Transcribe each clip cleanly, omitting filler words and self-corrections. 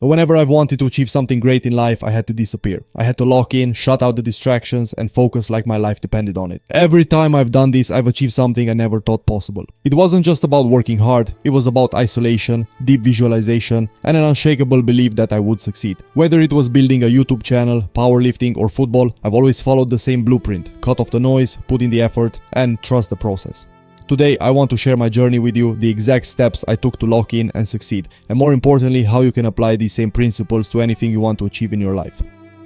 Whenever I've wanted to achieve something great in life, I had to disappear. I had to lock in, shut out the distractions, and focus like my life depended on it. Every time I've done this, I've achieved something I never thought possible. It wasn't just about working hard, it was about isolation, deep visualization, and an unshakable belief that I would succeed. Whether it was building a YouTube channel, powerlifting, or football, I've always followed the same blueprint: cut off the noise, put in the effort, and trust the process. Today, I want to share my journey with you, the exact steps I took to lock in and succeed, and more importantly, how you can apply these same principles to anything you want to achieve in your life.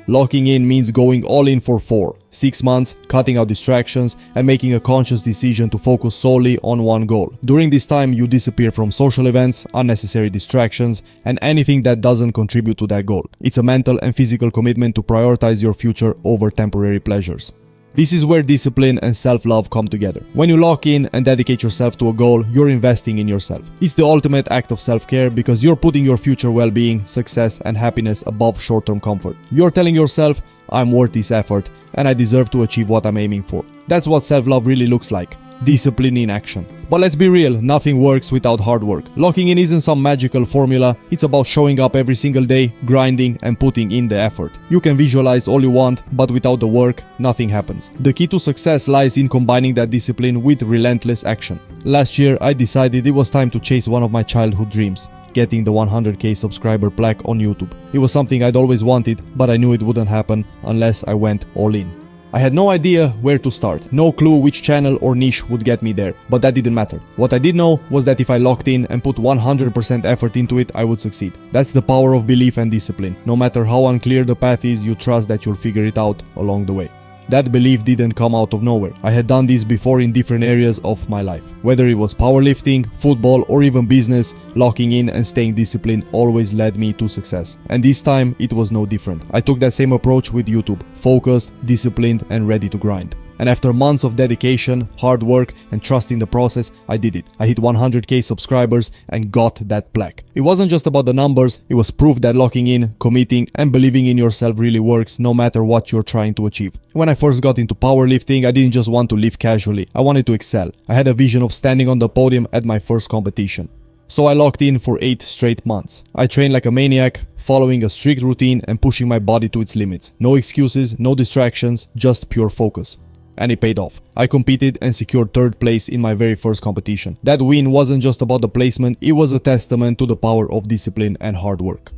Locking in means going all in for 4-6 months, cutting out distractions, and making a conscious decision to focus solely on one goal. During this time, you disappear from social events, unnecessary distractions, and anything that doesn't contribute to that goal. It's a mental and physical commitment to prioritize your future over temporary pleasures. This is where discipline and self-love come together. When you lock in and dedicate yourself to a goal, you're investing in yourself. It's the ultimate act of self-care because you're putting your future well-being, success, and happiness above short-term comfort. You're telling yourself, I'm worth this effort and I deserve to achieve what I'm aiming for. That's what self-love really looks like. Discipline in action. But let's be real, nothing works without hard work. Locking in isn't some magical formula, it's about showing up every single day, grinding, and putting in the effort. You can visualize all you want, but without the work, nothing happens. The key to success lies in combining that discipline with relentless action. Last year, I decided it was time to chase one of my childhood dreams: getting the 100k subscriber plaque on YouTube. It was something I'd always wanted, but I knew it wouldn't happen unless I went all in. I had no idea where to start, no clue which channel or niche would get me there, but that didn't matter. What I did know was that if I locked in and put 100% effort into it, I would succeed. That's the power of belief and discipline. No matter how unclear the path is, you trust that you'll figure it out along the way. That belief didn't come out of nowhere. I had done this before in different areas of my life. Whether it was powerlifting, football, or even business, locking in and staying disciplined always led me to success. And this time, it was no different. I took that same approach with YouTube: focused, disciplined, and ready to grind. And after months of dedication, hard work, and trust in the process, I did it. I hit 100k subscribers and got that plaque. It wasn't just about the numbers, it was proof that locking in, committing, and believing in yourself really works no matter what you're trying to achieve. When I first got into powerlifting, I didn't just want to live casually, I wanted to excel. I had a vision of standing on the podium at my first competition. So I locked in for 8 straight months. I trained like a maniac, following a strict routine and pushing my body to its limits. No excuses, no distractions, just pure focus. And it paid off. I competed and secured 3rd place in my very first competition. That win wasn't just about the placement, it was a testament to the power of discipline and hard work.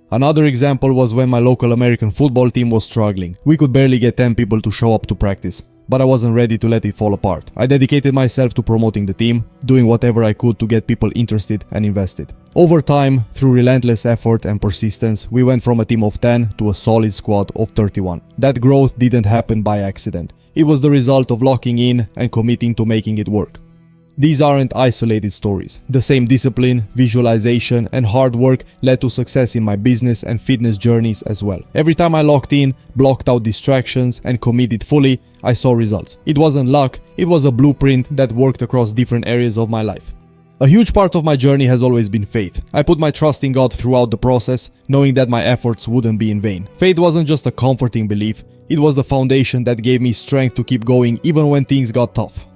Another example was when my local American football team was struggling. We could barely get 10 people to show up to practice. But I wasn't ready to let it fall apart. I dedicated myself to promoting the team, doing whatever I could to get people interested and invested. Over time, through relentless effort and persistence, we went from a team of 10 to a solid squad of 31. That growth didn't happen by accident. It was the result of locking in and committing to making it work. These aren't isolated stories. The same discipline, visualization, and hard work led to success in my business and fitness journeys as well. Every time I locked in, blocked out distractions, and committed fully, I saw results. It wasn't luck, it was a blueprint that worked across different areas of my life. A huge part of my journey has always been faith. I put my trust in God throughout the process, knowing that my efforts wouldn't be in vain. Faith wasn't just a comforting belief, it was the foundation that gave me strength to keep going even when things got tough.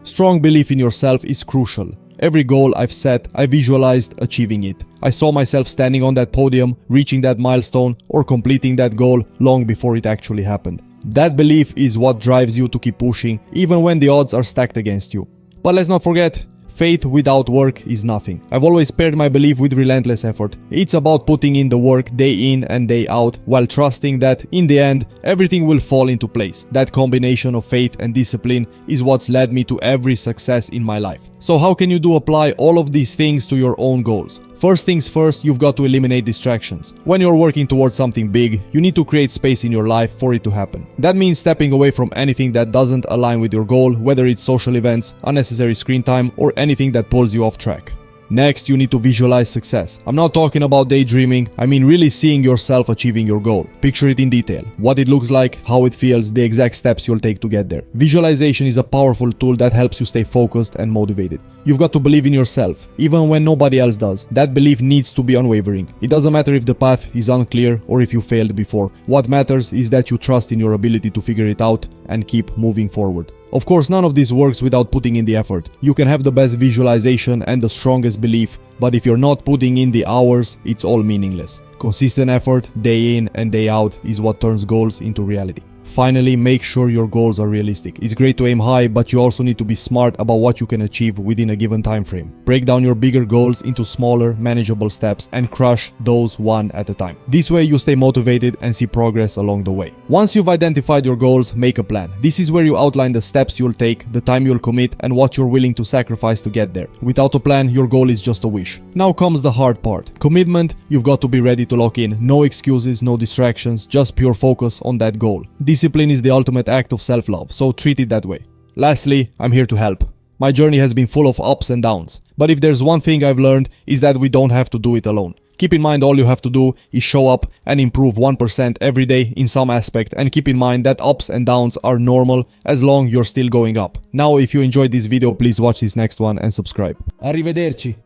Strong belief in yourself is crucial. Every goal I've set, I visualized achieving it. I saw myself standing on that podium, reaching that milestone, or completing that goal long before it actually happened. That belief is what drives you to keep pushing, even when the odds are stacked against you. But let's not forget, faith without work is nothing. I've always paired my belief with relentless effort. It's about putting in the work day in and day out, while trusting that, in the end, everything will fall into place. That combination of faith and discipline is what's led me to every success in my life. So how can you apply all of these things to your own goals? First things first, you've got to eliminate distractions. When you're working towards something big, you need to create space in your life for it to happen. That means stepping away from anything that doesn't align with your goal, whether it's social events, unnecessary screen time, or anything that pulls you off track. Next, you need to visualize success. I'm not talking about daydreaming, I mean really seeing yourself achieving your goal. Picture it in detail. What it looks like, how it feels, the exact steps you'll take to get there. Visualization is a powerful tool that helps you stay focused and motivated. You've got to believe in yourself, even when nobody else does. That belief needs to be unwavering. It doesn't matter if the path is unclear or if you failed before. What matters is that you trust in your ability to figure it out and keep moving forward. Of course, none of this works without putting in the effort. You can have the best visualization and the strongest belief, but if you're not putting in the hours, it's all meaningless. Consistent effort, day in and day out, is what turns goals into reality. Finally, make sure your goals are realistic. It's great to aim high, but you also need to be smart about what you can achieve within a given time frame. Break down your bigger goals into smaller, manageable steps and crush those one at a time. This way you stay motivated and see progress along the way. Once you've identified your goals, make a plan. This is where you outline the steps you'll take, the time you'll commit, and what you're willing to sacrifice to get there. Without a plan, your goal is just a wish. Now comes the hard part. Commitment. You've got to be ready to lock in. No excuses, no distractions, just pure focus on that goal. Discipline is the ultimate act of self-love, so treat it that way. Lastly, I'm here to help. My journey has been full of ups and downs, but if there's one thing I've learned is that we don't have to do it alone. Keep in mind all you have to do is show up and improve 1% every day in some aspect, and keep in mind that ups and downs are normal as long you're still going up. Now if you enjoyed this video, please watch this next one and subscribe. Arrivederci.